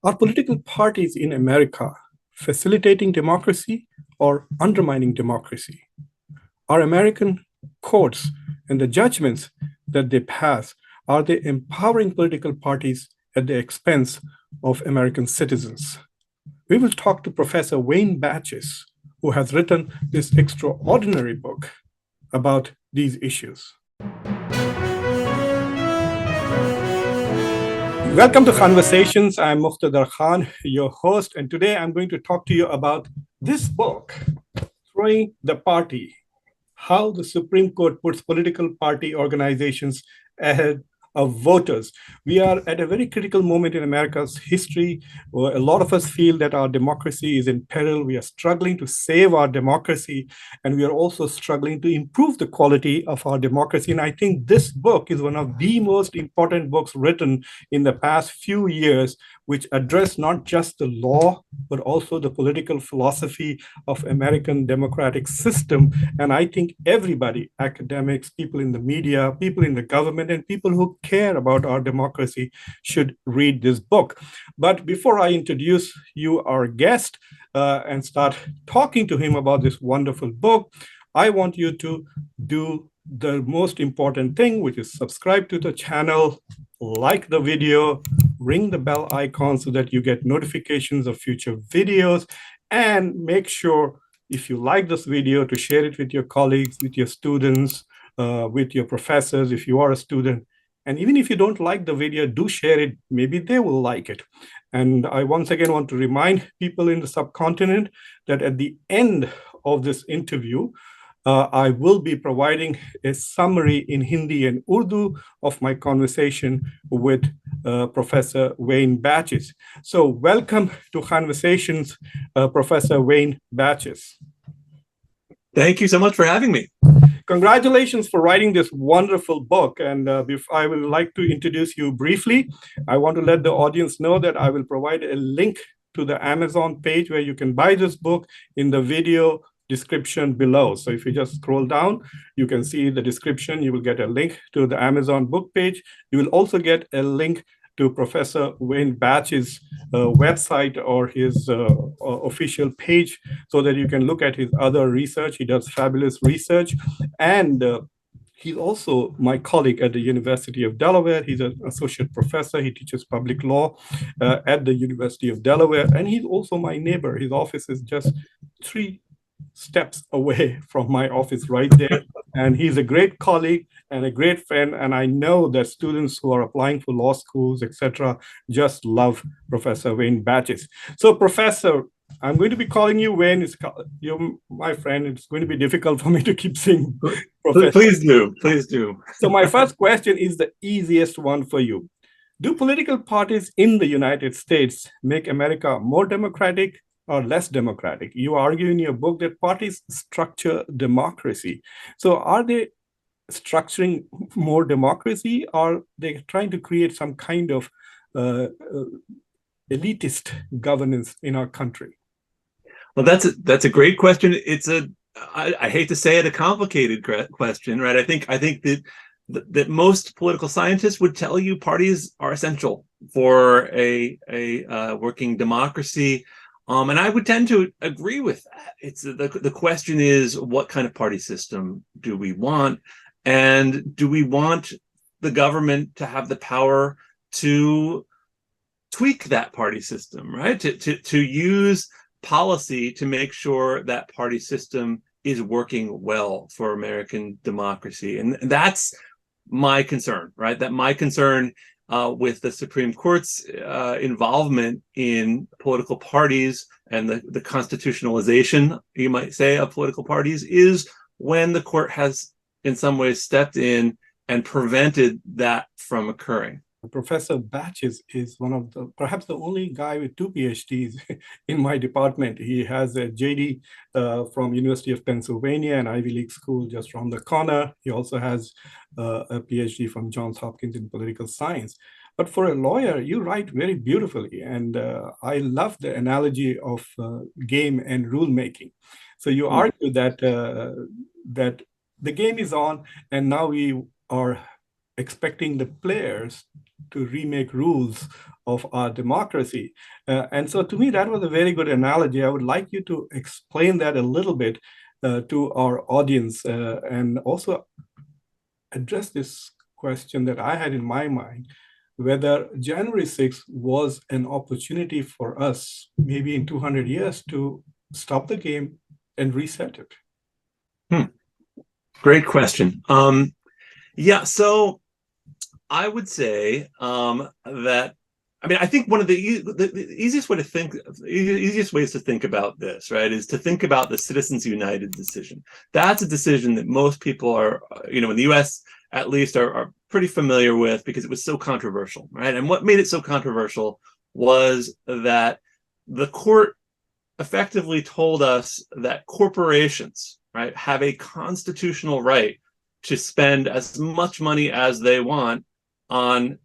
Are political parties in America facilitating democracy or undermining democracy? Are American courts and the judgments that they pass, are they empowering political parties at the expense of American citizens? We will talk to Professor Wayne Batchis, who has written this extraordinary book about these issues. Welcome to Khanversations. I'm Muqtedar Khan, your host, and today I'm going to talk to you about this book, Throwing the Party: How the Supreme Court Puts Political Party Organizations Ahead of Voters. We are at a very critical moment in America's history where a lot of us feel that our democracy is in peril. We are struggling to save our democracy, and we are also struggling to improve the quality of our democracy. And I think this book is one of the most important books written in the past few years, which address not just the law, but also the political philosophy of American democratic system. And I think everybody, academics, people in the media, people in the government, and people who care about our democracy should read this book. But before I introduce you, our guest, and start talking to him about this wonderful book, I want you to do the most important thing, which is subscribe to the channel, like the video, ring the bell icon so that you get notifications of future videos, and make sure, if you like this video, to share it with your colleagues, with your students, with your professors, if you are a student. And even if you don't like the video, do share it. Maybe they will like it. And I once again want to remind people in the subcontinent that at the end of this interview, I will be providing a summary in Hindi and Urdu of my conversation with Professor Wayne Batchis. So welcome to Khanversations, Professor Wayne Batchis. Thank you so much for having me. Congratulations for writing this wonderful book. And I would like to introduce you briefly. I want to let the audience know that I will provide a link to the Amazon page where you can buy this book in the video description below. So if you just scroll down, you can see the description. You will get a link to the Amazon book page. You will also get a link to Professor Wayne Batchis' website or his official page so that you can look at his other research. He does fabulous research. And he's also my colleague at the University of Delaware. He's an associate professor. He teaches public law at the University of Delaware. And he's also my neighbor. His office is just 3 steps away from my office right there. And he's a great colleague and a great friend. And I know that students who are applying for law schools, etc., just love Professor Wayne Batchis. So, Professor, I'm going to be calling you Wayne. You're my friend. It's going to be difficult for me to keep saying Professor. Please do. Please do. So my first question is the easiest one for you. Do political parties in the United States make America more democratic or less democratic? You argue in your book that parties structure democracy. So are they structuring more democracy, or are they trying to create some kind of elitist governance in our country? Well, that's a great question. I hate to say it, a complicated question, right? I think that most political scientists would tell you parties are essential for a working democracy. And I would tend to agree with that. It's the question is, what kind of party system do we want? And do we want the government to have the power to tweak that party system, right? To use policy to make sure that party system is working well for American democracy. And that's my concern, right? That my concern with the Supreme Court's involvement in political parties and the constitutionalization, you might say, of political parties is when the court has in some ways stepped in and prevented that from occurring. Professor Batchis is one of perhaps the only guy with 2 PhDs in my department. He has a JD from University of Pennsylvania, an Ivy League school just around the corner. He also has a PhD from Johns Hopkins in political science. But for a lawyer, you write very beautifully. And I love the analogy of game and rule making. So you argue that the game is on, and now we are expecting the players to remake rules of our democracy. And so to me, that was a very good analogy. I would like you to explain that a little bit to our audience and also address this question that I had in my mind, whether January 6th was an opportunity for us, maybe in 200 years, to stop the game and reset it. Great question. Yeah, so I would say that, I mean, I think one of the easiest ways to think about this, right, is to think about the Citizens United decision. That's a decision that most people are, in the U.S. at least, are pretty familiar with because it was so controversial, right? And what made it so controversial was that the court effectively told us that corporations, right, have a constitutional right to spend as much money as they want on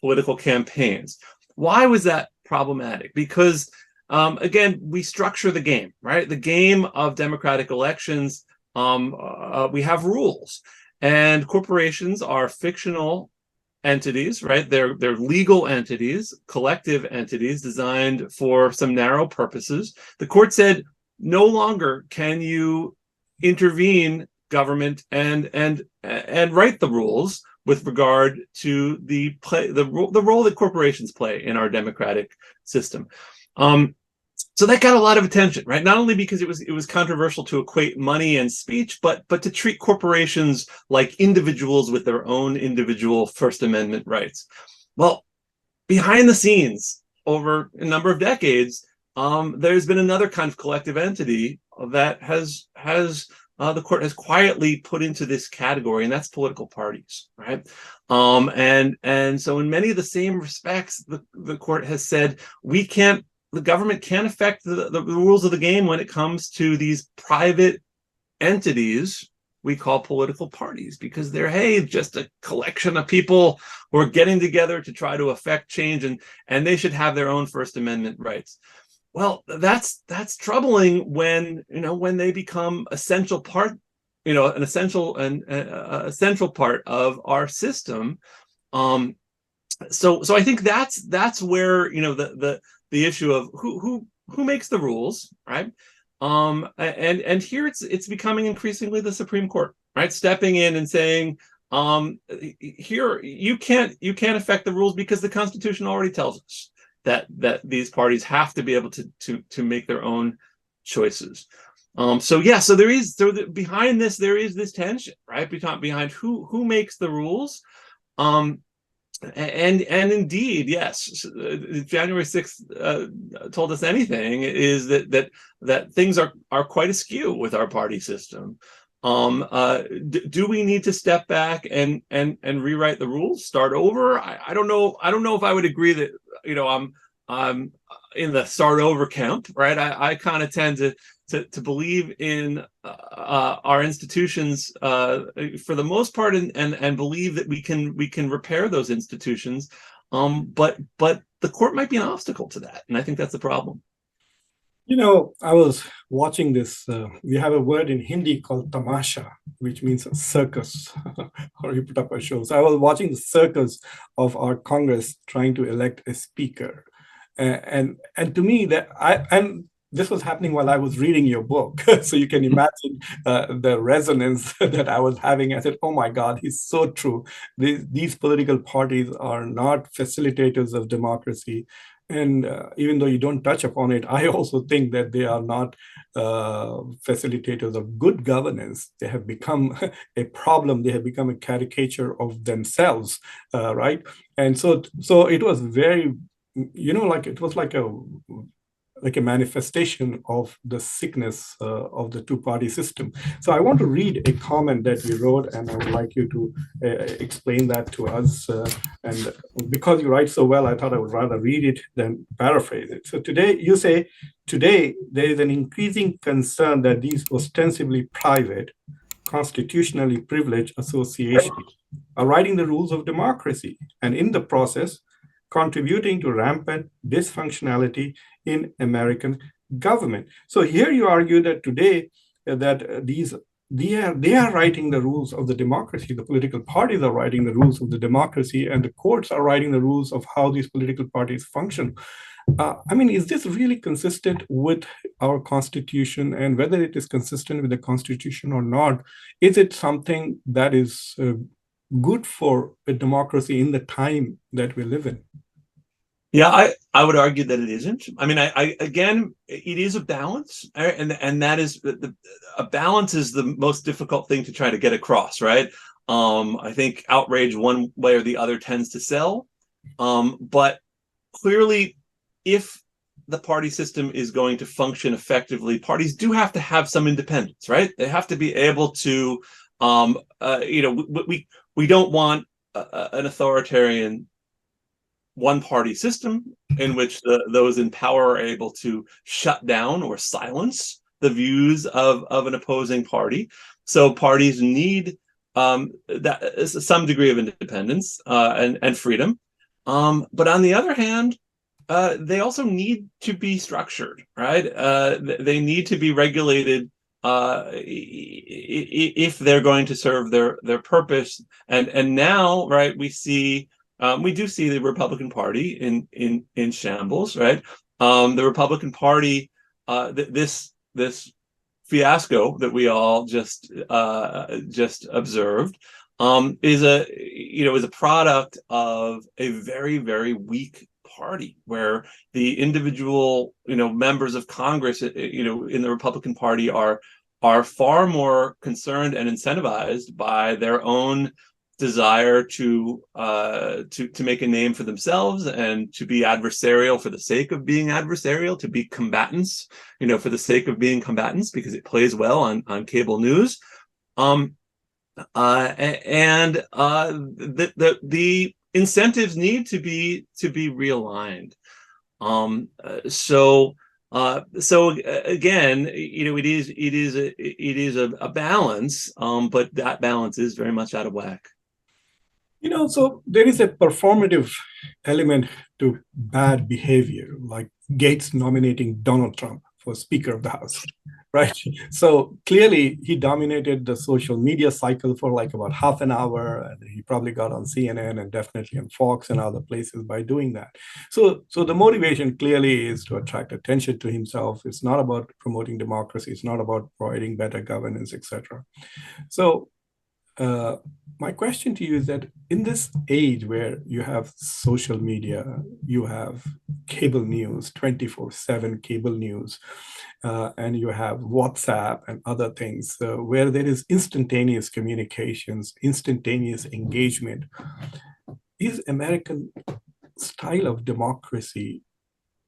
political campaigns. Why was that problematic? Because, again, we structure the game, right? The game of democratic elections, we have rules. And corporations are fictional entities, right? They're legal entities, collective entities designed for some narrow purposes. The court said no longer can you intervene government and write the rules with regard to the role that corporations play in our democratic system. So that got a lot of attention, right? Not only because it was controversial to equate money and speech, but to treat corporations like individuals with their own individual First Amendment rights. Well, behind the scenes, over a number of decades, there's been another kind of collective entity that the court has quietly put into this category, and that's political parties, right? And so in many of the same respects, the court has said the government can't affect the rules of the game when it comes to these private entities we call political parties, because they're, just a collection of people who are getting together to try to affect change, and they should have their own First Amendment rights. Well, that's troubling when they become essential part, an essential and a central part of our system. So I think that's where the issue of who makes the rules, right? And here it's becoming increasingly the Supreme Court, right, stepping in and saying, here you can't affect the rules because the Constitution already tells us that these parties have to be able to make their own choices. So behind this there is this tension, right, behind who makes the rules. And indeed, yes, January 6th told us anything is that things are quite askew with our party system. Do we need to step back and rewrite the rules, start over? I don't know. I don't know if I would agree that I'm in the start over camp, right? I kind of tend to believe in our institutions for the most part, and believe that we can repair those institutions. But the court might be an obstacle to that, and I think that's the problem. I was watching this. We have a word in Hindi called tamasha, which means a circus, or you put up a show. So I was watching the circus of our Congress trying to elect a speaker, and to me this was happening while I was reading your book. So you can imagine the resonance that I was having. I said, oh my God, he's so true. These political parties are not facilitators of democracy. And even though you don't touch upon it, I also think that they are not facilitators of good governance. They have become a problem. They have become a caricature of themselves, right? And so it was very, it was like a manifestation of the sickness of the two-party system. So I want to read a comment that you wrote, and I would like you to explain that to us. And because you write so well, I thought I would rather read it than paraphrase it. So today, you say, today there is an increasing concern that these ostensibly private, constitutionally privileged associations are writing the rules of democracy, and in the process, contributing to rampant dysfunctionality in American government. So here you argue that today that these they are writing the rules of the democracy. The political parties are writing the rules of the democracy, and the courts are writing the rules of how these political parties function. I mean, is this really consistent with our constitution? And whether it is consistent with the constitution or not, is it something that is good for a democracy in the time that we live in? Yeah, I would argue that it isn't. I mean, I again, it is a balance, and that is a balance is the most difficult thing to try to get across, right? I think outrage one way or the other tends to sell, but clearly, if the party system is going to function effectively, parties do have to have some independence, right? They have to be able to, we don't want an authoritarian one-party system in which those in power are able to shut down or silence the views of an opposing party. So parties need some degree of independence and freedom. But on the other hand, they also need to be structured, right? They need to be regulated if they're going to serve their purpose. And now, right, we do see the Republican Party in shambles, right? The Republican Party, this fiasco that we all just observed, is a product of a very, very weak party, where the individual members of Congress in the Republican Party are far more concerned and incentivized by their own desire to make a name for themselves and to be adversarial for the sake of being adversarial, to be combatants, for the sake of being combatants, because it plays well on cable news. The incentives need to be realigned. So again, it is a balance, but that balance is very much out of whack. So there is a performative element to bad behavior, like Gates nominating Donald Trump for Speaker of the House, right? So clearly he dominated the social media cycle for like about half an hour, and he probably got on CNN and definitely on Fox and other places by doing that. So the motivation clearly is to attract attention to himself. It's not about promoting democracy. It's not about providing better governance, etc. So my question to you is that in this age where you have social media, you have cable news, 24/7 cable news, and you have WhatsApp and other things, where there is instantaneous communications, instantaneous engagement, is American style of democracy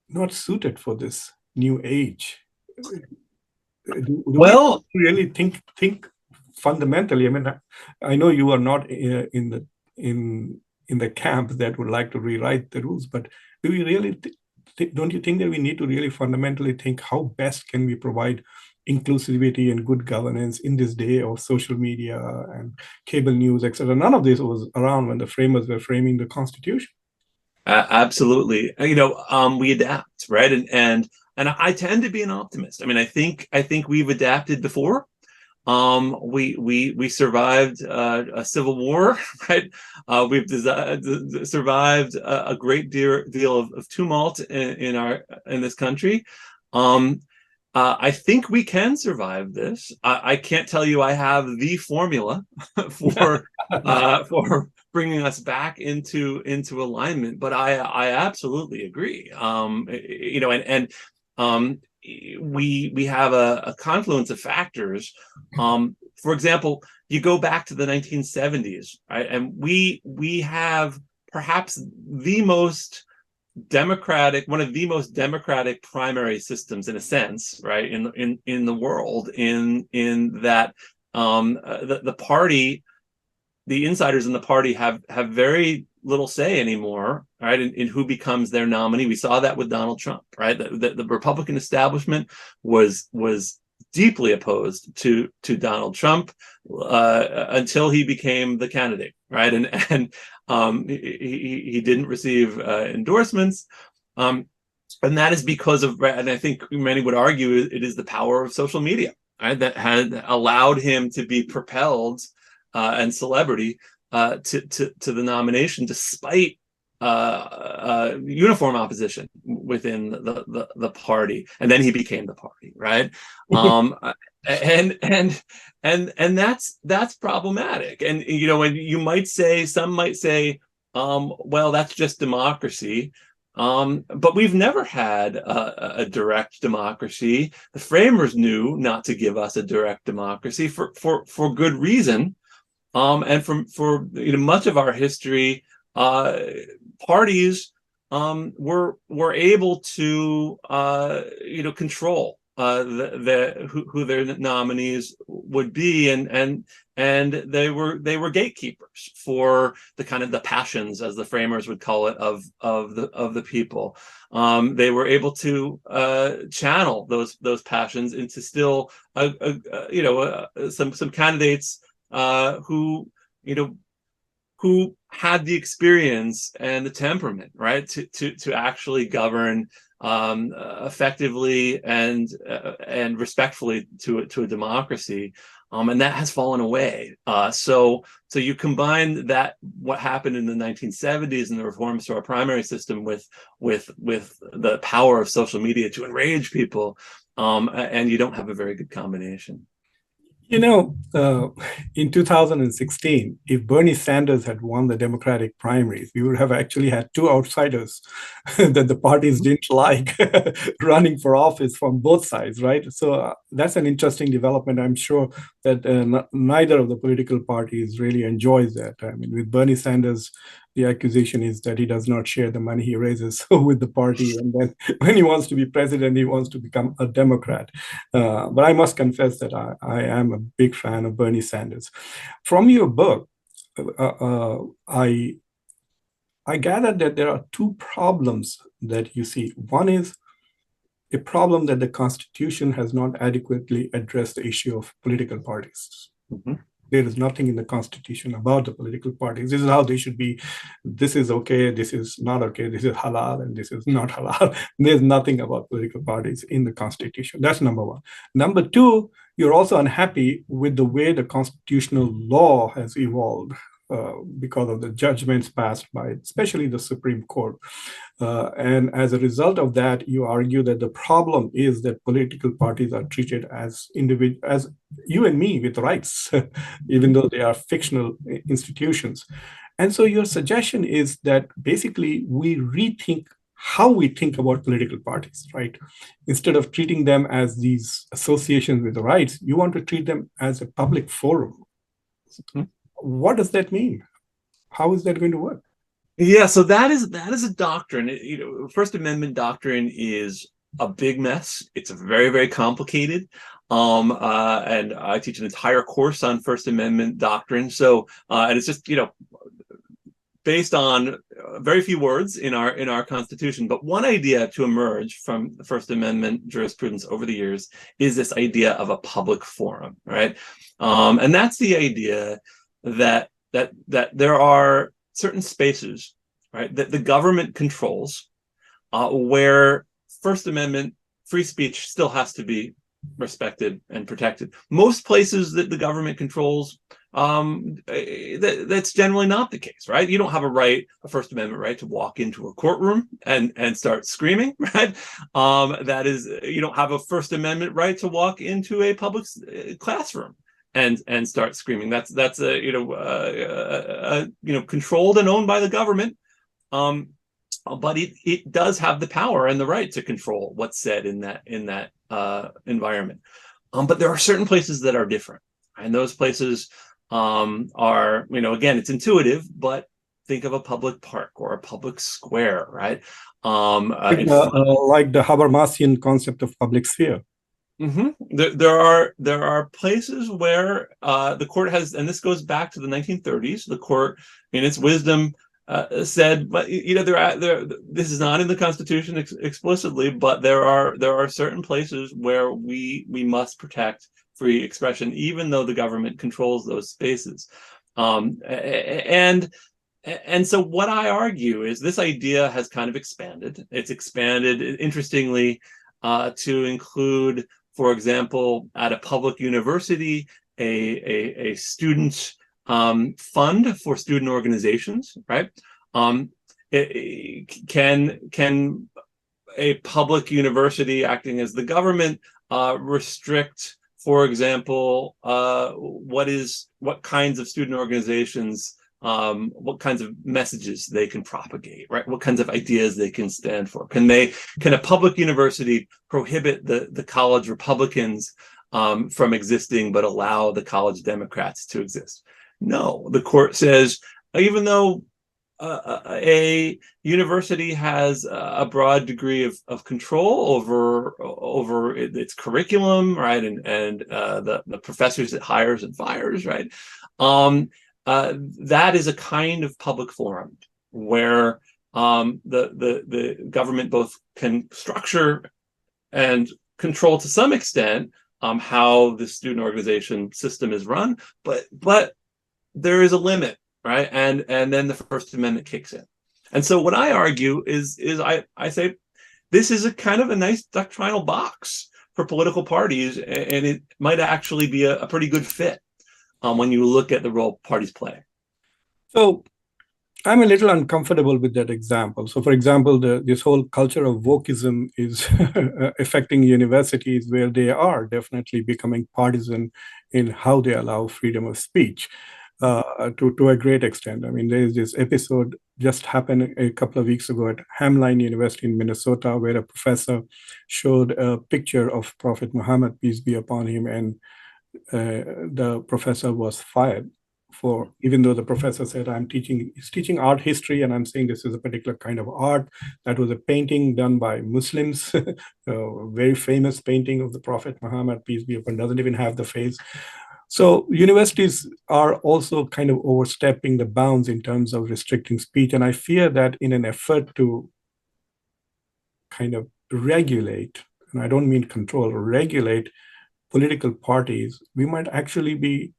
not suited for this new age? Do Well, we really think fundamentally? I mean, I know you are not in the camp that would like to rewrite the rules, but do we really don't you think that we need to really fundamentally think how best can we provide inclusivity and good governance in this day of social media and cable news, etc.? None of this was around when the framers were framing the Constitution. absolutely. We adapt, right? And I tend to be an optimist. I mean, I think we've adapted before. We survived a civil war, right? We've survived a great deal of tumult in this country. I think we can survive this. I can't tell you I have the formula for bringing us back into alignment, but I absolutely agree. We have a confluence of factors. For example, you go back to the 1970s, right? And we have perhaps one of the most democratic primary systems, in a sense, right, in the world, in that the party, the insiders in the party have very little say anymore, right, in who becomes their nominee. We saw that with Donald Trump, right? The Republican establishment was deeply opposed to Donald Trump until he became the candidate, right? And he didn't receive endorsements, and that is because of, and I think many would argue, it is the power of social media, right, that had allowed him to be propelled and celebrity to the nomination, despite uniform opposition within the party, and then he became the party, right? Um, and that's problematic. And when you might say, some might say, well, that's just democracy. But we've never had a direct democracy. The framers knew not to give us a direct democracy for good reason. And for much of our history, parties were able to control who their nominees would be, and they were gatekeepers for the kind of the passions, as the framers would call it, of the people. They were able to channel those passions into still some candidates who who had the experience and the temperament, right, to actually govern effectively and respectfully to a democracy, and that has fallen away. So you combine that, what happened in the 1970s and the reforms to our primary system, with the power of social media to enrage people, and you don't have a very good combination. In 2016, if Bernie Sanders had won the Democratic primaries, we would have actually had two outsiders that the parties didn't like running for office from both sides, right? So that's an interesting development. I'm sure that neither of the political parties really enjoys that. I mean, with Bernie Sanders, the accusation is that he does not share the money he raises with the party. And then when he wants to be president, he wants to become a Democrat. But I must confess that I am a big fan of Bernie Sanders. From your book, I gathered that there are two problems that you see. One is a problem that the Constitution has not adequately addressed the issue of political parties. Mm-hmm. There is nothing in the Constitution about the political parties. This is how they should be. This is okay. This is not okay. This is halal and this is not halal. There's nothing about political parties in the Constitution. That's number one. Number two, you're also unhappy with the way the constitutional law has evolved because of the judgments passed by especially the Supreme Court. And as a result of that, you argue that the problem is that political parties are treated as as you and me, with rights, even though they are fictional institutions. And so your suggestion is that basically we rethink how we think about political parties, right? Instead of treating them as these associations with rights, you want to treat them as a public forum. Mm-hmm. What does that mean? How is that going to work? Yeah, so that is a doctrine. First Amendment doctrine is a big mess. It's very, very complicated. And I teach an entire course on First Amendment doctrine. So, and it's just, based on very few words in our Constitution. But one idea to emerge from the First Amendment jurisprudence over the years is this idea of a public forum, right? And that's the idea that there are certain spaces, right, that the government controls, where First Amendment free speech still has to be respected and protected. Most places that the government controls, that's generally not the case, right? You don't have a First Amendment right to walk into a courtroom and start screaming, right? That is, you don't have a First Amendment right to walk into a public classroom and start screaming. That's controlled and owned by the government. But it does have the power and the right to control what's said in that environment. But there are certain places that are different, and those places are, again, it's intuitive, but think of a public park or a public square, right? Like the Habermasian concept of public sphere. Mm-hmm. There are places where the court has, and this goes back to the 1930s. The court, in its wisdom, said, but this is not in the Constitution explicitly, but there are certain places where we must protect free expression, even though the government controls those spaces. And so what I argue is this idea has kind of expanded. It's expanded, interestingly, to include for example, at a public university, a student fund for student organizations, right? Can a public university acting as the government restrict, for example, what kinds of student organizations, what kinds of messages they can propagate, right? What kinds of ideas they can stand for? Can a public university prohibit the college Republicans from existing, but allow the college Democrats to exist? No, the court says, even though a university has a broad degree of control over its curriculum, right, and the professors it hires and fires, right, that is a kind of public forum where the government both can structure and control to some extent how the student organization system is run, but there is a limit, right? And then the First Amendment kicks in. And so what I argue is I say this is a kind of a nice doctrinal box for political parties, and it might actually be a pretty good fit when you look at the role parties play. So I'm a little uncomfortable with that example. So, for example, this whole culture of wokeism is affecting universities, where they are definitely becoming partisan in how they allow freedom of speech to a great extent. I mean, there is this episode just happened a couple of weeks ago at Hamline University in Minnesota, where a professor showed a picture of Prophet Muhammad, peace be upon him, and the professor was fired for, even though the professor said, he's teaching art history, and I'm saying this is a particular kind of art. That was a painting done by Muslims, a very famous painting of the Prophet Muhammad, peace be upon, doesn't even have the face. So universities are also kind of overstepping the bounds in terms of restricting speech. And I fear that in an effort to kind of regulate, and I don't mean control, regulate political parties, we might actually be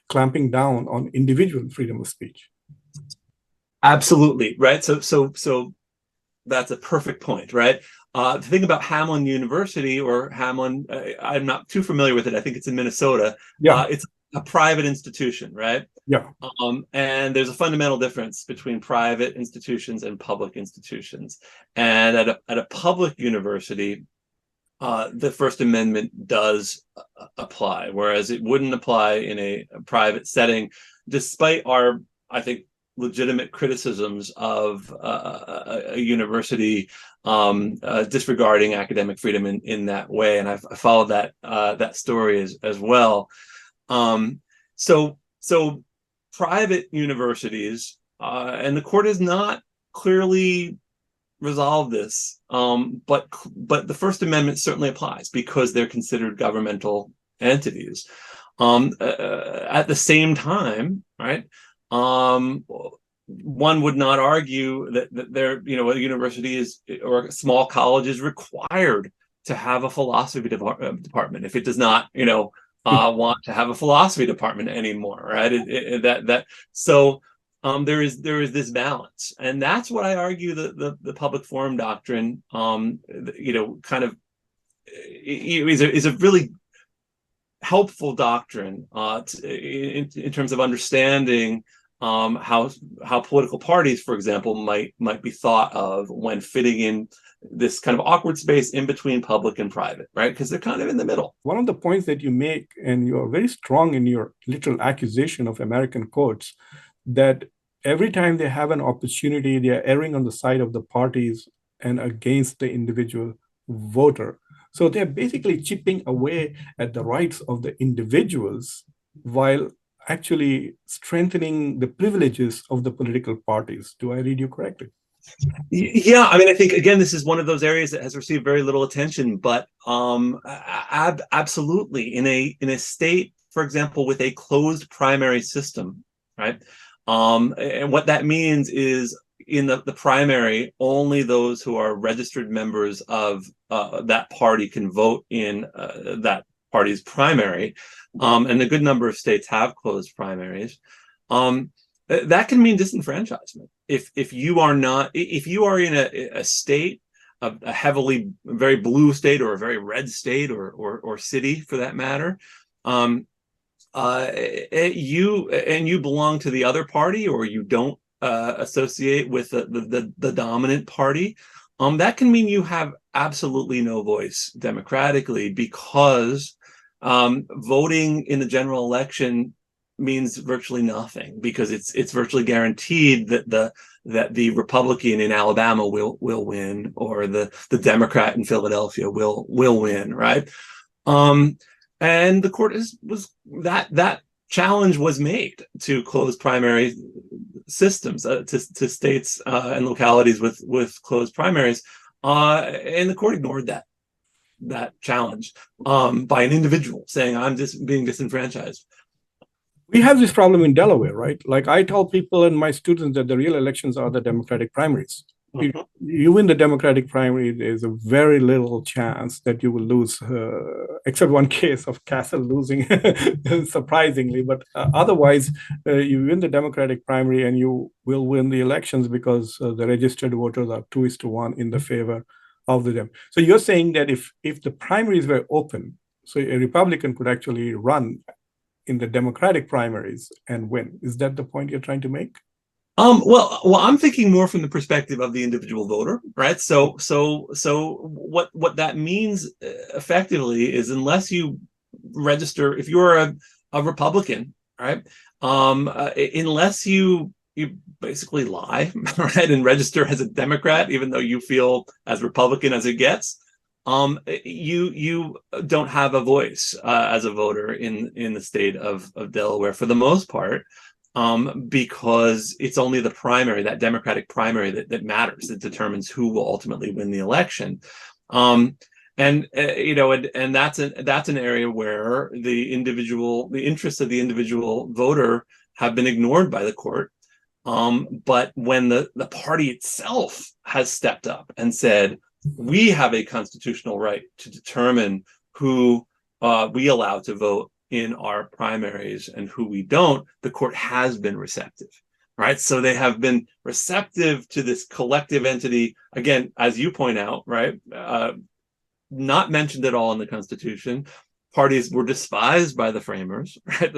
clamping down on individual freedom of speech. Absolutely, right? So that's a perfect point, right? The thing about Hamline University, or Hamline, I'm not too familiar with it. I think it's in Minnesota. Yeah. It's a private institution, right? Yeah. And there's a fundamental difference between private institutions and public institutions. And at a public university, the First Amendment does apply, whereas it wouldn't apply in a private setting, despite our, I think, legitimate criticisms of a university disregarding academic freedom in that way. And I followed that story as well. So private universities, and the court has not clearly resolved this, but the First Amendment certainly applies because they're considered governmental entities. At the same time, right? One would not argue that there, a university is, or a small college is required to have a philosophy department if it does not, want to have a philosophy department anymore, right? So there is this balance, and that's what I argue the public forum doctrine, kind of is a really helpful doctrine in terms of understanding how political parties, for example, might be thought of when fitting in this kind of awkward space in between public and private, right? Because they're kind of in the middle. One of the points that you make, and you are very strong in your literal accusation of American courts, that every time they have an opportunity, they are erring on the side of the parties and against the individual voter. So they're basically chipping away at the rights of the individuals while actually strengthening the privileges of the political parties. Do I read you correctly? Yeah, I mean, I think, again, this is one of those areas that has received very little attention, but absolutely, in a state, for example, with a closed primary system, right? And what that means is, in the primary, only those who are registered members of that party can vote in that party's primary, and a good number of states have closed primaries. That can mean disenfranchisement if you are in a state a heavily very blue state or a very red state or city for that matter, you belong to the other party, or you don't associate with the dominant party, that can mean you have absolutely no voice democratically, because voting in the general election means virtually nothing, because it's virtually guaranteed that the Republican in Alabama will win, or the Democrat in Philadelphia will win, right? And the court that challenge was made to close primary systems to states and localities with closed primaries, and the court ignored that challenge by an individual saying, I'm just being disenfranchised. We have this problem in Delaware, right? Like, I tell people and my students that the real elections are the Democratic primaries. Mm-hmm. You win the Democratic primary, there's a very little chance that you will lose, except one case of Castle losing, surprisingly. But otherwise, you win the Democratic primary and you will win the elections, because the registered voters are 2:1 in the favor of the Dem. So you're saying that if the primaries were open, so a Republican could actually run in the Democratic primaries and win. Is that the point you're trying to make? Well, I'm thinking more from the perspective of the individual voter, right? So what that means effectively is, unless you register, if you're a Republican, right? Unless you basically lie, right, and register as a Democrat, even though you feel as Republican as it gets, you don't have a voice as a voter in the state of Delaware for the most part. Because it's only the primary, that Democratic primary, that matters, that determines who will ultimately win the election. And that's an area where the interests of the individual voter have been ignored by the court. But when the party itself has stepped up and said, we have a constitutional right to determine who we allow to vote in our primaries and who we don't, the court has been receptive, right? So they have been receptive to this collective entity, again, as you point out, right? Not mentioned at all in the Constitution. Parties were despised by the framers, right?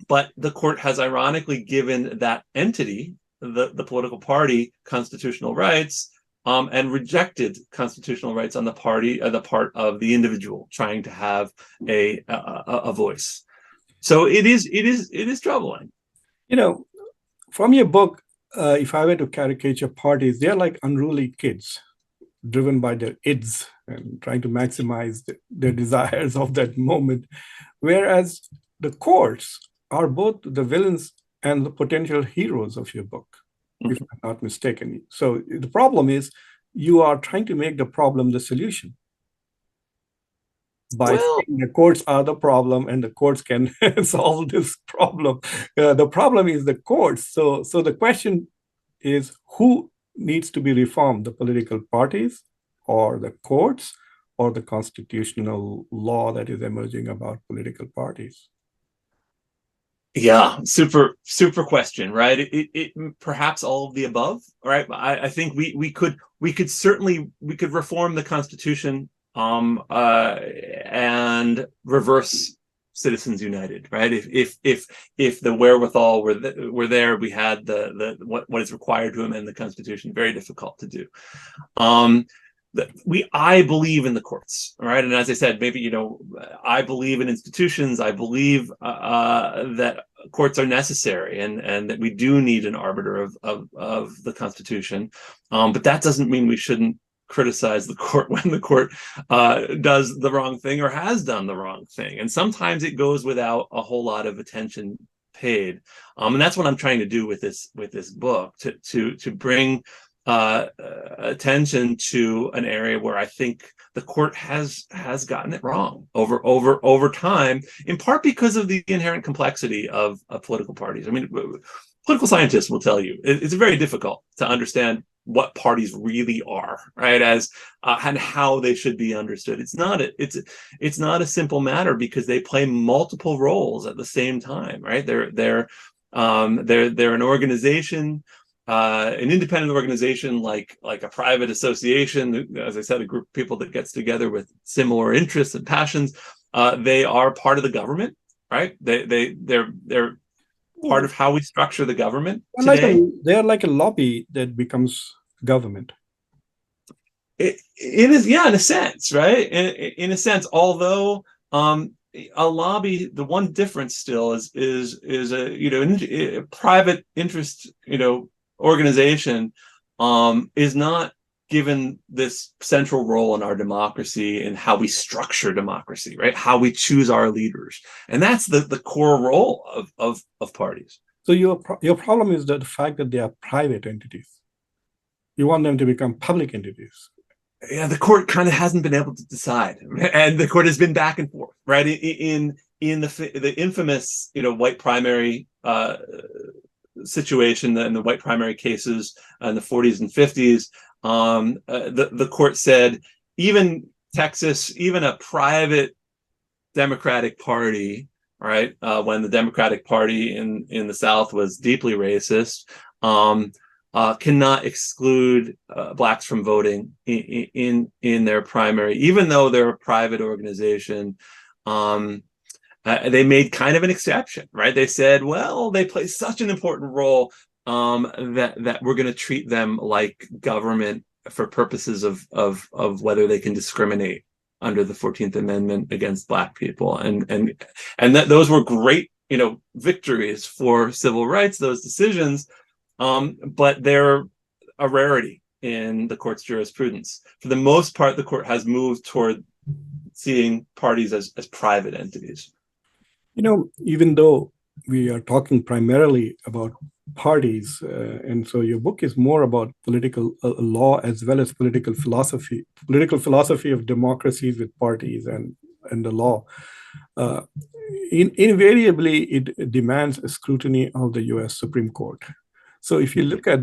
But the court has ironically given that entity, the political party, constitutional rights, and rejected constitutional rights on the part of the individual trying to have a voice. So it is troubling. From your book, if I were to caricature parties, they're like unruly kids driven by their ids and trying to maximize their desires of that moment, whereas the courts are both the villains and the potential heroes of your book, if I'm not mistaken. So the problem is, you are trying to make the problem the solution by saying the courts are the problem and the courts can solve this problem. The problem is the courts. So the question is, who needs to be reformed, the political parties or the courts or the constitutional law that is emerging about political parties? Yeah, super question, right? It perhaps all of the above, right? I think we could certainly reform the Constitution and reverse Citizens United, right? If the wherewithal were there, we had what is required to amend the Constitution. Very difficult to do. I believe in the courts, right? And as I said, maybe, I believe in institutions. I believe that courts are necessary, and that we do need an arbiter of the Constitution. But that doesn't mean we shouldn't criticize the court when the court does the wrong thing or has done the wrong thing. And sometimes it goes without a whole lot of attention paid. And that's what I'm trying to do with this book, to bring attention to an area where I think the court has gotten it wrong over time, in part because of the inherent complexity of political parties. I mean, political scientists will tell you it's very difficult to understand what parties really are, right? And how they should be understood. It's not a simple matter, because they play multiple roles at the same time, right? They're an organization an independent organization like a private association, as I said, a group of people that gets together with similar interests and passions, they are part of the government, right? They're part of how we structure the government today. They are like a lobby that becomes government. It is, yeah, in a sense, right? In a sense, although a lobby, the one difference still is a private interest organization is not given this central role in our democracy and how we structure democracy, right? How we choose our leaders, and that's the core role of parties. So your problem is that the fact that they are private entities. You want them to become public entities. Yeah, the court kind of hasn't been able to decide, and the court has been back and forth, right? In the infamous white primary situation, in the white primary cases in the 40s and 50s, the court said even Texas, even a private Democratic Party, right, when the Democratic Party in the South was deeply racist, cannot exclude blacks from voting in their primary, even though they're a private organization. They made kind of an exception, right? They said, well, they play such an important role that we're going to treat them like government for purposes of whether they can discriminate under the 14th Amendment against black people, and that those were great victories for civil rights, those decisions. But they're a rarity in the court's jurisprudence. For the most part, the court has moved toward seeing parties as private entities. Even though we are talking primarily about parties, and so your book is more about political law as well as political philosophy of democracies with parties and the law. Invariably, it demands a scrutiny of the U.S. Supreme Court. So if you look at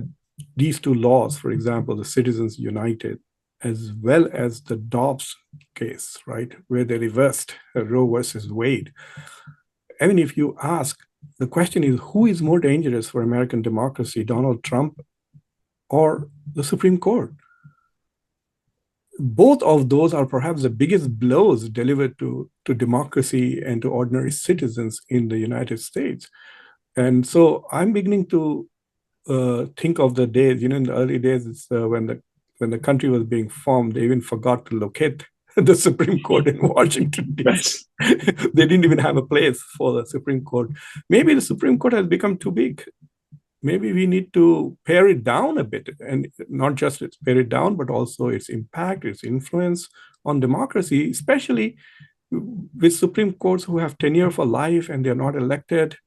these two laws, for example, the Citizens United, as well as the Dobbs case, right, where they reversed Roe versus Wade. I mean, if you ask, the question is, who is more dangerous for American democracy, Donald Trump or the Supreme Court? Both of those are perhaps the biggest blows delivered to democracy and to ordinary citizens in the United States. And so I'm beginning to think of the days, in the early days, it's when the country was being formed, they even forgot to locate the Supreme Court in Washington, D.C. They didn't even have a place for the Supreme Court. Maybe the Supreme Court has become too big. Maybe we need to pare it down a bit, and not just pare it down, but also its impact, its influence on democracy, especially with Supreme Courts who have tenure for life and they're not elected.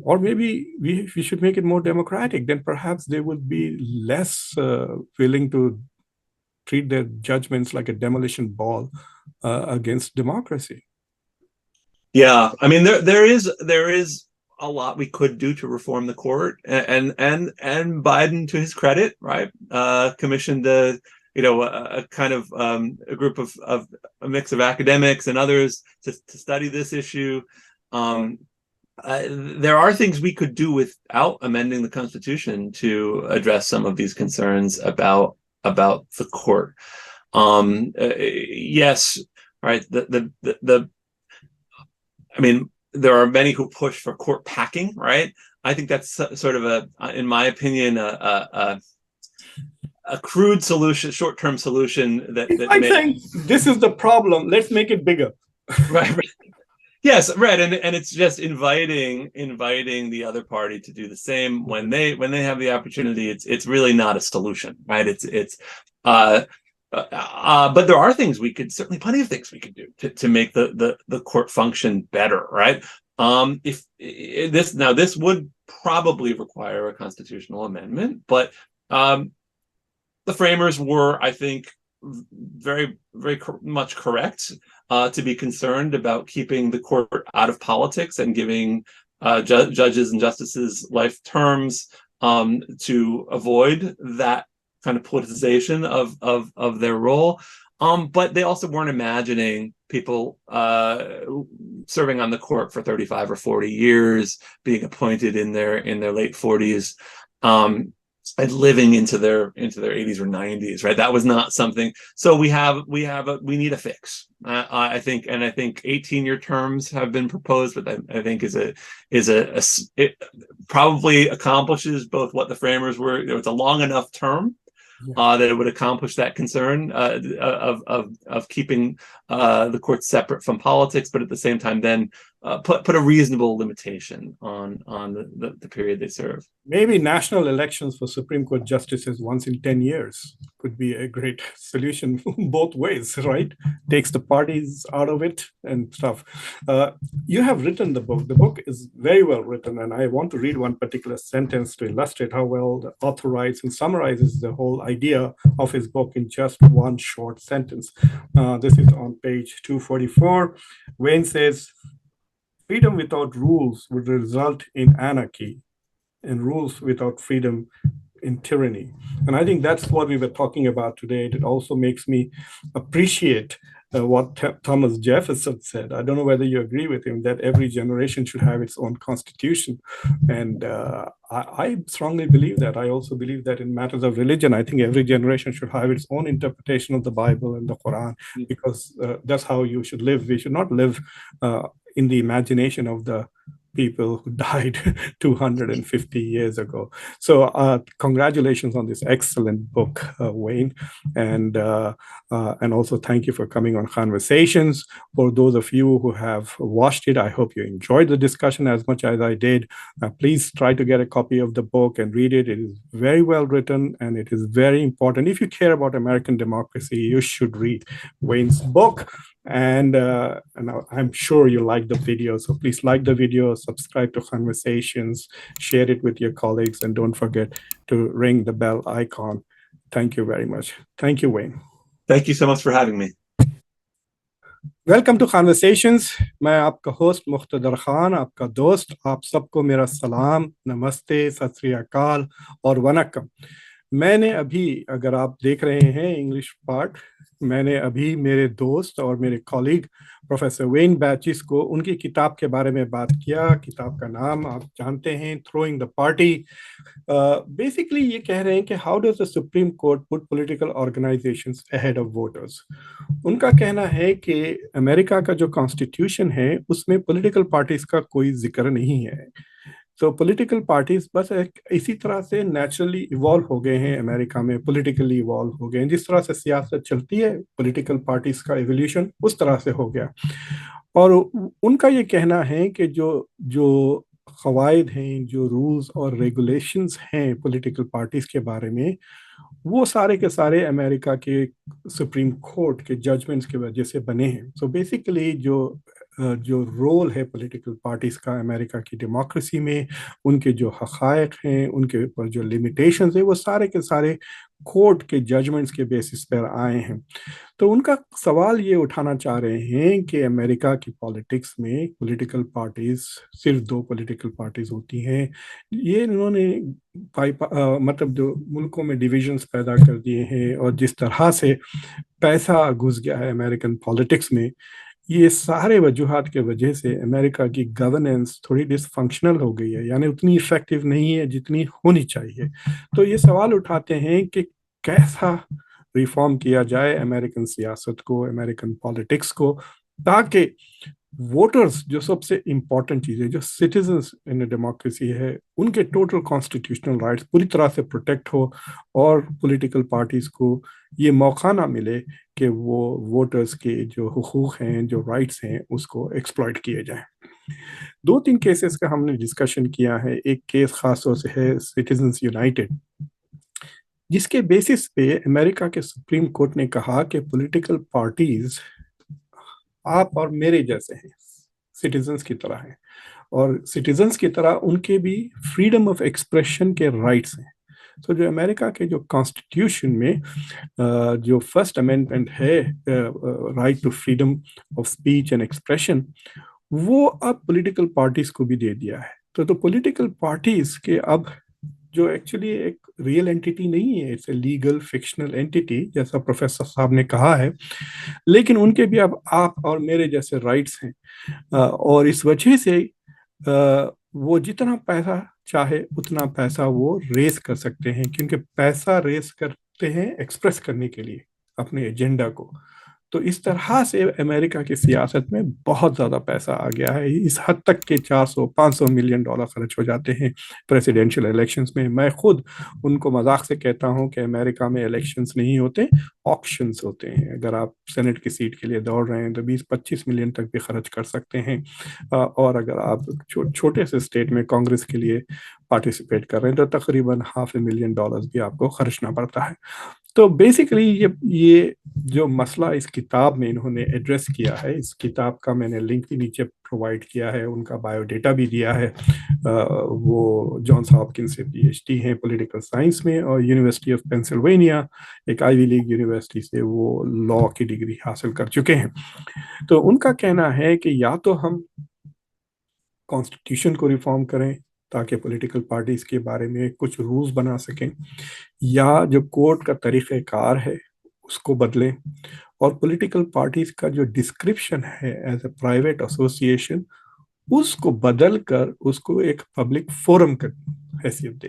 Or maybe we should make it more democratic. Then perhaps they would be less willing to treat their judgments like a demolition ball against democracy. Yeah, I mean, there is a lot we could do to reform the court, and Biden, to his credit, right, commissioned a kind of a group of a mix of academics and others to study this issue. There are things we could do without amending the Constitution to address some of these concerns about the court. Yes, right. I mean, there are many who push for court packing, right? I think that's sort of in my opinion, a crude solution, short-term solution that I think this is the problem. Let's make it bigger. Right. Yes, right, and it's just inviting the other party to do the same when they have the opportunity. It's really not a solution, right? But there are things plenty of things we could do to make the court function better, right? If this would probably require a constitutional amendment, but the framers were, I think, very, very much correct to be concerned about keeping the court out of politics and giving judges and justices life terms to avoid that kind of politicization of their role. But they also weren't imagining people serving on the court for 35 or 40 years, being appointed in their late 40s. and living into their 80s or 90s, right? That was not something. So we need a fix. I think 18-year terms have been proposed, but I think it probably accomplishes both what the framers were. It's a long enough term that it would accomplish that concern of keeping the courts separate from politics, but at the same time then put a reasonable limitation on the period they serve. Maybe national elections for Supreme Court justices once in 10 years could be a great solution both ways, right? Takes the parties out of it and stuff. You have written the book. The book is very well written, and I want to read one particular sentence to illustrate how well the author writes and summarizes the whole idea of his book in just one short sentence. This is on page 244. Wayne says, "Freedom without rules would result in anarchy, and rules without freedom in tyranny." And I think that's what we were talking about today. It also makes me appreciate what Thomas Jefferson said. I don't know whether you agree with him, that every generation should have its own constitution. And I strongly believe that. I also believe that in matters of religion, I think every generation should have its own interpretation of the Bible and the Quran, because that's how you should live. We should not live in the imagination of the people who died 250 years ago. So congratulations on this excellent book, Wayne. And also thank you for coming on Khanversations. For those of you who have watched it, I hope you enjoyed the discussion as much as I did. Please try to get a copy of the book and read it. It is very well written, and it is very important. If you care about American democracy, you should read Wayne's book. And I'm sure you like the video, so please like the video, subscribe to Khanversations, share it with your colleagues, and don't forget to ring the bell icon. Thank you very much. Thank you, Wayne. Thank you so much for having me. Welcome to conversations. मैं आपका host मुख्तदर Khan, आपका दोस्त. आप सबको मेरा सलाम, नमस्ते, सत श्री अकाल और वनक्कम. मैंने अभी, अगर आप देख रहे हैं इंग्लिश पार्ट, मैंने अभी मेरे दोस्त और मेरे कॉलीग प्रोफेसर वेन बैचिस को उनकी किताब के बारे में बात किया. किताब का नाम आप जानते हैं, थ्रोइंग द पार्टी. बेसिकली ये कह रहे हैं कि how does the supreme court put political organisations ahead of voters. उनका कहना है कि अमेरिका का जो कॉन्स्टिट्यूशन है उसमें पॉलिटिकल पार्टीज का कोई जिक्र नहीं है. तो पॉलिटिकल पार्टीज बस इसी तरह से नेचुरली इवॉल्व हो गए हैं अमेरिका में, पॉलिटिकली इवॉल्व हो गए हैं. जिस तरह से सियासत चलती है, पॉलिटिकल पार्टीज का एवोल्यूशन उस तरह से हो गया. और उनका ये कहना है कि जो क़वाइद हैं, जो रूल्स और रेगुलेशंस हैं पॉलिटिकल पार्टीज के बारे में, वो सारे के सारे अमेरिका के सुप्रीम कोर्ट के जजमेंट्स की वजह से बने हैं. सो बेसिकली जो रोल है पॉलिटिकल पार्टीज का अमेरिका की डेमोक्रेसी में, उनके जो हक़ाइक़ हैं, उनके ऊपर जो लिमिटेशंस है, वो सारे के सारे कोर्ट के जजमेंट्स के बेसिस पर आए हैं. तो उनका सवाल ये उठाना चाह रहे हैं कि अमेरिका की पॉलिटिक्स में पॉलिटिकल पार्टीज, सिर्फ 2 पॉलिटिकल पार्टीज होती हैं. ये इन्होंने मतलब जो मुल्कों में डिविजन्स पैदा कर दिए हैं, और जिस तरह से पैसा घुस गया है अमेरिकन पॉलिटिक्स में, ये सारे वजूहात के वजह से अमेरिका की गवर्नेंस थोड़ी डिसफंक्शनल हो गई है, यानी उतनी इफेक्टिव नहीं है जितनी होनी चाहिए. तो ये सवाल उठाते हैं कि कैसा रिफॉर्म किया जाए अमेरिकन सियासत को, अमेरिकन पॉलिटिक्स को, ताकि वोटर्स, जो सबसे इम्पोर्टेंट चीज़ है, जो सिटीजन्स इन डेमोक्रेसी है, उनके टोटल कॉन्स्टिट्यूशनल राइट्स पूरी तरह से प्रोटेक्ट हो, और पॉलिटिकल पार्टीज़ को ये मौका ना मिले कि वो वोटर्स के जो हुकूक हैं, जो राइट्स हैं, उसको एक्सप्लॉइट किए जाएं. 2-3 केसेस का हमने डिस्कशन किया है. एक केस ख़ास तौर से है सिटीजन्स यूनाइटेड, जिसके बेसिस पे अमेरिका के सुप्रीम कोर्ट ने कहा कि पॉलिटिकल पार्टीज़ आप और मेरे जैसे हैं, सिटीजन्स की तरह हैं, और सिटीजन्स की तरह उनके भी फ्रीडम ऑफ एक्सप्रेशन के राइट्स हैं. तो जो अमेरिका के जो कॉन्स्टिट्यूशन में जो फर्स्ट अमेंडमेंट है, right to freedom of speech and expression, वो अब पॉलिटिकल पार्टीज को भी दे दिया है. तो पॉलिटिकल पार्टीज के अब जो एक्चुअली एक रियल एंटिटी नहीं है, it's a legal fictional entity, जैसा प्रोफेसर साहब ने कहा है, लेकिन उनके भी अब आप और मेरे जैसे राइट्स हैं. और इस वजह से वो जितना पैसा چاہے اتنا پیسہ وہ ریز کر سکتے ہیں، کیونکہ پیسہ ریز کرتے ہیں ایکسپریس کرنے کے لیے اپنے ایجنڈا کو. تو اس طرح سے امریکہ کی سیاست میں بہت زیادہ پیسہ آ گیا ہے، اس حد تک کہ 400-500 ملین ڈالر خرچ ہو جاتے ہیں پریسیڈینشیل الیکشنز میں. میں خود ان کو مذاق سے کہتا ہوں کہ امریکہ میں الیکشنز نہیں ہوتے، آکشنز ہوتے ہیں. اگر آپ سینٹ کی سیٹ کے لیے دوڑ رہے ہیں تو 20-25 ملین تک بھی خرچ کر سکتے ہیں، اور اگر آپ چھوٹے سے اسٹیٹ میں کانگریس کے لیے پارٹیسپیٹ کر رہے ہیں تو تقریباً $500,000 بھی آپ کو خرچنا پڑتا ہے. تو بیسیکلی یہ جو مسئلہ اس کتاب میں انہوں نے ایڈریس کیا ہے، اس کتاب کا میں نے لنک بھی نیچے پرووائڈ کیا ہے، ان کا بایو ڈیٹا بھی دیا ہے. وہ جانس ہاپکنس سے PhD ہیں پولیٹیکل سائنس میں، اور یونیورسٹی آف پینسلوینیا، ایک آئیوی لیگ یونیورسٹی سے وہ لا کی ڈگری حاصل کر چکے ہیں. تو ان کا کہنا ہے کہ یا تو ہم کانسٹیٹیوشن کو ریفارم کریں تاکہ پولیٹیکل پارٹیز کے بارے میں کچھ رولز بنا سکیں، یا جو کورٹ کا طریقہ کار ہے اس کو بدلیں، اور پولیٹیکل پارٹیز کا جو ڈسکرپشن ہے ایز اے پرائیویٹ ایسوسیشن اس کو بدل کر اس کو ایک پبلک فورم کی حیثیت دے.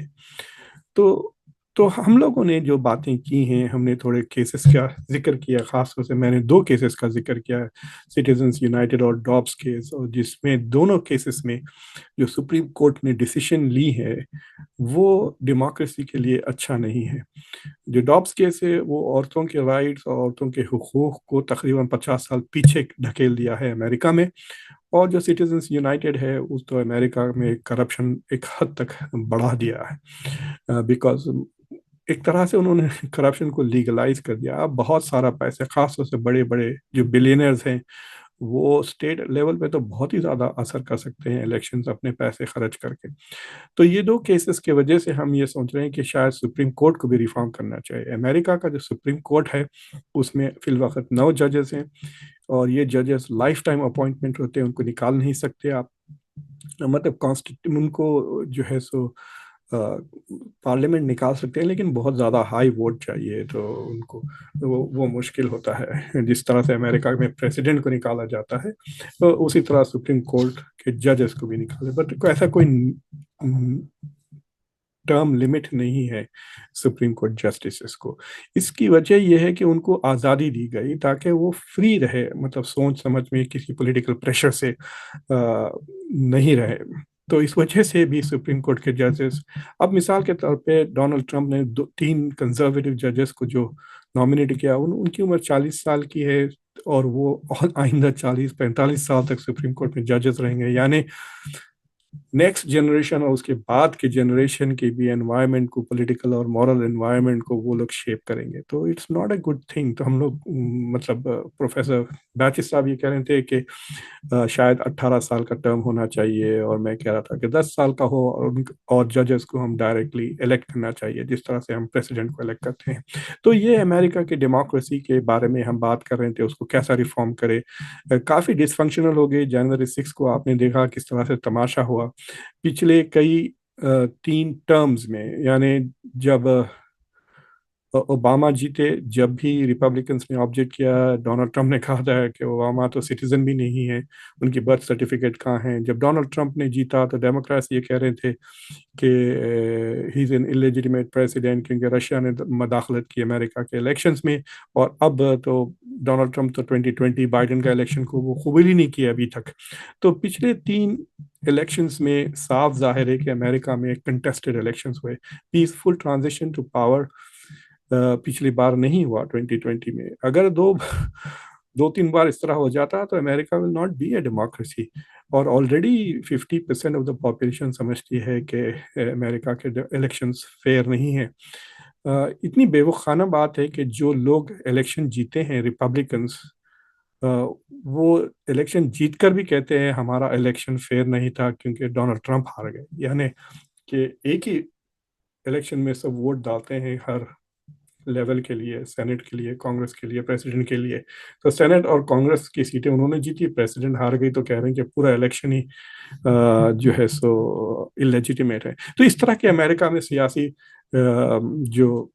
تو ہم لوگوں نے جو باتیں کی ہیں، ہم نے تھوڑے کیسز کا ذکر کیا، خاص طور سے میں نے 2 کیسز کا ذکر کیا، سٹیزنز یونائٹڈ اور ڈابس کیس، اور جس میں دونوں کیسز میں جو سپریم کورٹ نے ڈیسیشن لی ہے وہ ڈیموکریسی کے لیے اچھا نہیں ہے. جو ڈابس کیس ہے وہ عورتوں کے رائٹس اور عورتوں کے حقوق کو تقریباً 50 سال پیچھے ڈھکیل دیا ہے امریکہ میں، اور جو سٹیزنز یونائٹڈ ہے اس تو امریکہ میں کرپشن ایک حد تک بڑھا دیا ہے، بیکاز ایک طرح سے انہوں نے کرپشن کو لیگلائز کر دیا. اب بہت سارا پیسے، خاص طور سے بڑے بڑے جو بلینئرز ہیں، وہ اسٹیٹ لیول پہ تو بہت ہی زیادہ اثر کر سکتے ہیں الیکشنز اپنے پیسے خرچ کر کے. تو یہ 2 کیسز کی وجہ سے ہم یہ سوچ رہے ہیں کہ شاید سپریم کورٹ کو بھی ریفارم کرنا چاہیے. امریکہ کا جو سپریم کورٹ ہے اس میں فی الوقت 9 ججز ہیں، اور یہ ججز لائف ٹائم اپوائنٹمنٹ ہوتے ہیں، ان کو نکال نہیں سکتے آپ. مطلب ان کو جو ہے سو پارلیمنٹ نکال سکتے ہیں، لیکن بہت زیادہ ہائی ووٹ چاہیے، تو ان کو وہ مشکل ہوتا ہے. جس طرح سے امریکہ میں پریسیڈنٹ کو نکالا جاتا ہے تو اسی طرح سپریم کورٹ کے ججز کو بھی نکالے، بٹ ایسا کوئی ٹرم لمٹ نہیں ہے سپریم کورٹ جسٹسز کو. اس کی وجہ یہ ہے کہ ان کو آزادی دی گئی تاکہ وہ فری رہے، مطلب سوچ سمجھ میں کسی پولیٹیکل پریشر سے نہیں رہے. تو اس وجہ سے بھی سپریم کورٹ کے ججز، اب مثال کے طور پہ ڈونلڈ ٹرمپ نے 3 کنزرویٹو ججز کو جو نامنیٹ کیا، ان کی عمر 40 سال کی ہے، اور وہ آئندہ 40-45 سال تک سپریم کورٹ میں ججز رہیں گے. یعنی نیکسٹ جنریشن اور اس کے بعد کے جنریشن کی بھی انوائرمنٹ کو، پولیٹیکل اور مورل انوائرمنٹ کو وہ لوگ شیپ کریں گے. تو it's not a good thing. تو ہم لوگ مطلب پروفیسر بیچس صاحب یہ کہہ رہے تھے کہ شاید 18 سال کا ٹرم ہونا چاہیے، اور میں کہہ رہا تھا کہ 10 سال کا ہو، اور ججز کو ہم ڈائریکٹلی الیکٹ کرنا چاہیے جس طرح سے ہم پریسیڈنٹ کو الیکٹ کرتے ہیں. تو یہ امریکہ کے ڈیموکریسی کے بارے میں ہم بات کر رہے تھے، اس کو کیسا ریفارم کرے. کافی ڈسفنکشنل ہو گئی. جنوری 6 کو آپ نے دیکھا کس طرح سے تماشا ہوا. پچھلے کئی 3 ٹرمز میں، یعنی جب اوباما جیتے، جب بھی ریپبلکنس نے آبجیکٹ کیا، ڈونلڈ ٹرمپ نے کہا تھا کہ اوباما تو سٹیزن بھی نہیں ہے، ان کی برتھ سرٹیفکیٹ کہاں ہیں. جب ڈونلڈ ٹرمپ نے جیتا تو ڈیموکریٹس یہ کہہ رہے تھے کہ ہی از این انلیجیٹمیٹ پریسیڈنٹ، کیونکہ رشیا نے مداخلت کی امریکہ کے الیکشنز میں. اور اب تو ڈونلڈ ٹرمپ تو 2020 بائیڈن کا الیکشن کو وہ قبول ہی نہیں کیا ابھی تک. تو پچھلے 3 الیکشنز میں صاف ظاہر ہے کہ امریکہ میں کنٹیسٹڈ الیکشنز ہوئے. پیسفل ٹرانزیشن ٹو پاور پچھلی بار نہیں ہوا 2020 میں. اگر 2-3 بار اس طرح ہو جاتا تو امریکہ will not be a democracy. اور آلریڈی 50% آف دا پاپولیشن سمجھتی ہے کہ امریکہ کے الیکشنز فیئر نہیں ہیں. اتنی بیوقوفانہ بات ہے کہ جو لوگ الیکشن جیتے ہیں ریپبلکنز، وہ الیکشن جیت کر بھی کہتے ہیں ہمارا الیکشن فیئر نہیں تھا کیونکہ ڈونلڈ ٹرمپ ہار گئے. یعنی کہ ایک ہی الیکشن میں سب ووٹ ڈالتے ہیں ہر لیول کے لیے، سینٹ کے لیے، کانگریس کے لیے، پریسیڈنٹ کے لیے. تو سینٹ اور کانگریس کی سیٹیں انہوں نے جیتی، پریسیڈنٹ ہار گئی، تو کہہ رہے ہیں کہ پورا الیکشن ہی جو ہے سو اللیجیٹیمیٹ ہے. تو اس طرح کے امریکہ میں سیاسی جو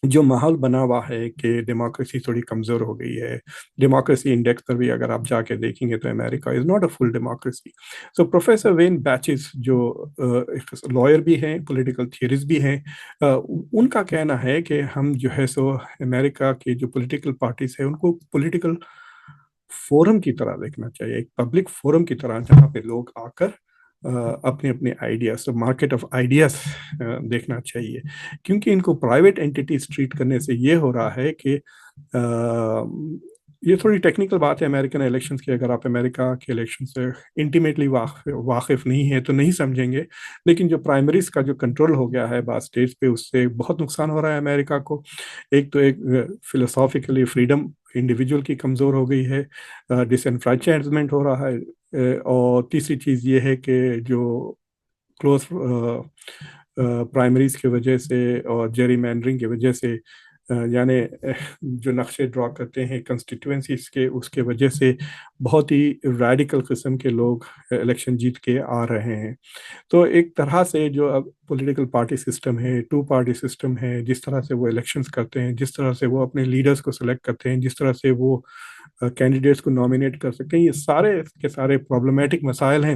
جو ماحول بنا ہوا ہے کہ ڈیموکریسی تھوڑی کمزور ہو گئی ہے. ڈیموکریسی انڈیکس پر بھی اگر آپ جا کے دیکھیں گے تو امریکہ is not a full democracy. So professor وین بیچز جو لائر بھی ہیں، پولیٹیکل تھیوریز بھی ہیں، ان کا کہنا ہے کہ ہم جو ہے سو امریکہ کے جو پولیٹیکل پارٹیز ہیں ان کو پولیٹیکل فورم کی طرح دیکھنا چاہیے، ایک پبلک فورم کی طرح جہاں پہ لوگ آ کر اپنے اپنے آئیڈیاز، مارکیٹ آف آئیڈیاز دیکھنا چاہیے. کیونکہ ان کو پرائیویٹ اینٹیٹیز ٹریٹ کرنے سے یہ ہو رہا ہے کہ یہ تھوڑی ٹیکنیکل بات ہے امریکن الیکشنز کی. اگر آپ امریکہ کے الیکشن سے انٹیمیٹلی واقف نہیں ہیں تو نہیں سمجھیں گے، لیکن جو پرائمریز کا جو کنٹرول ہو گیا ہے بعض اسٹیٹس پہ، اس سے بہت نقصان ہو رہا ہے امریکہ کو. ایک تو ایک فلسافیکلی فریڈم انڈیویجول کی کمزور ہو گئی ہے، ڈسنفرانچائزمنٹ ہو رہا ہے، اور تیسری چیز یہ ہے کہ جو کلوز پرائمریز کی وجہ سے اور جیری مینڈرنگ کی وجہ سے، یعنی جو نقشے ڈرا کرتے ہیں کنسٹیٹوئنسیز کے، اس کے وجہ سے بہت ہی ریڈیکل قسم کے لوگ الیکشن جیت کے آ رہے ہیں. تو ایک طرح سے جو اب پولیٹیکل پارٹی سسٹم ہے، ٹو پارٹی سسٹم ہے، جس طرح سے وہ الیکشنز کرتے ہیں، جس طرح سے وہ اپنے لیڈرز کو سلیکٹ کرتے ہیں، جس طرح سے وہ کینڈیڈیٹس کو نامینیٹ کر سکتے ہیں، یہ سارے کے سارے پرابلمیٹک مسائل ہیں،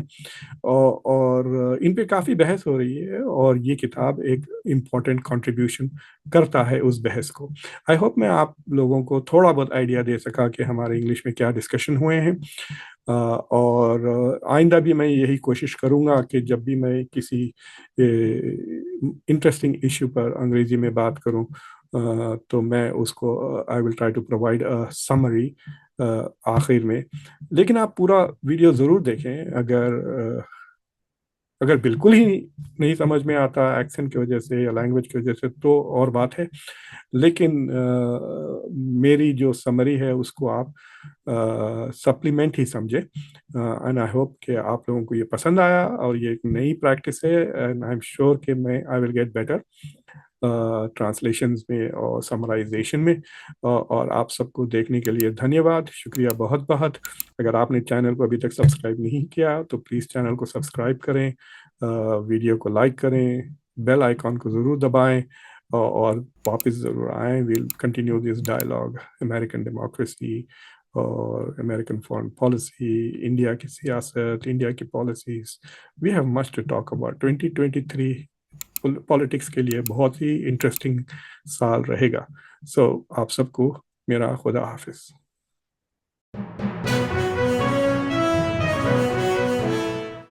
اور ان پہ کافی بحث ہو رہی ہے، اور یہ کتاب ایک امپورٹنٹ کنٹریبیوشن کرتا ہے اس بحث کو. آئی ہوپ میں آپ لوگوں کو تھوڑا بہت آئیڈیا دے سکا کہ ہمارے انگلش میں کیا ڈسکشن ہوئے ہیں، اور آئندہ بھی میں یہی کوشش کروں گا کہ جب بھی میں کسی انٹرسٹنگ ایشو پر انگریزی میں بات کروں تو میں اس کو I will try to provide summary آخر میں. لیکن آپ پورا ویڈیو ضرور دیکھیں. اگر بالکل ہی نہیں سمجھ میں آتا ایکسنٹ کی وجہ سے یا لینگویج کی وجہ سے تو اور بات ہے، لیکن میری جو سمری ہے اس کو آپ سپلیمنٹ ہی سمجھے. اینڈ آئی ہوپ کہ آپ لوگوں کو یہ پسند آیا، اور یہ ایک نئی پریکٹس ہے، اینڈ آئی ایم شیور کہ میں آئی ول گیٹ بیٹر ٹرانسلیشنز میں اور سمرائزیشن میں. اور آپ سب کو دیکھنے کے لیے دھنیہ واد، شکریہ بہت بہت. اگر آپ نے چینل کو ابھی تک سبسکرائب نہیں کیا تو پلیز چینل کو سبسکرائب کریں، ویڈیو کو لائک کریں، بیل آئیکن کو ضرور دبائیں، اور واپس ضرور آئیں. We'll continue this dialogue, American democracy اور امریکن فارن پالیسی، انڈیا کی سیاست، انڈیا کی policies. We have much to talk about. 2023 politics کے لیے بہت ہی انٹرسٹنگ سال رہے گا. سو آپ سب کو میرا خدا حافظ.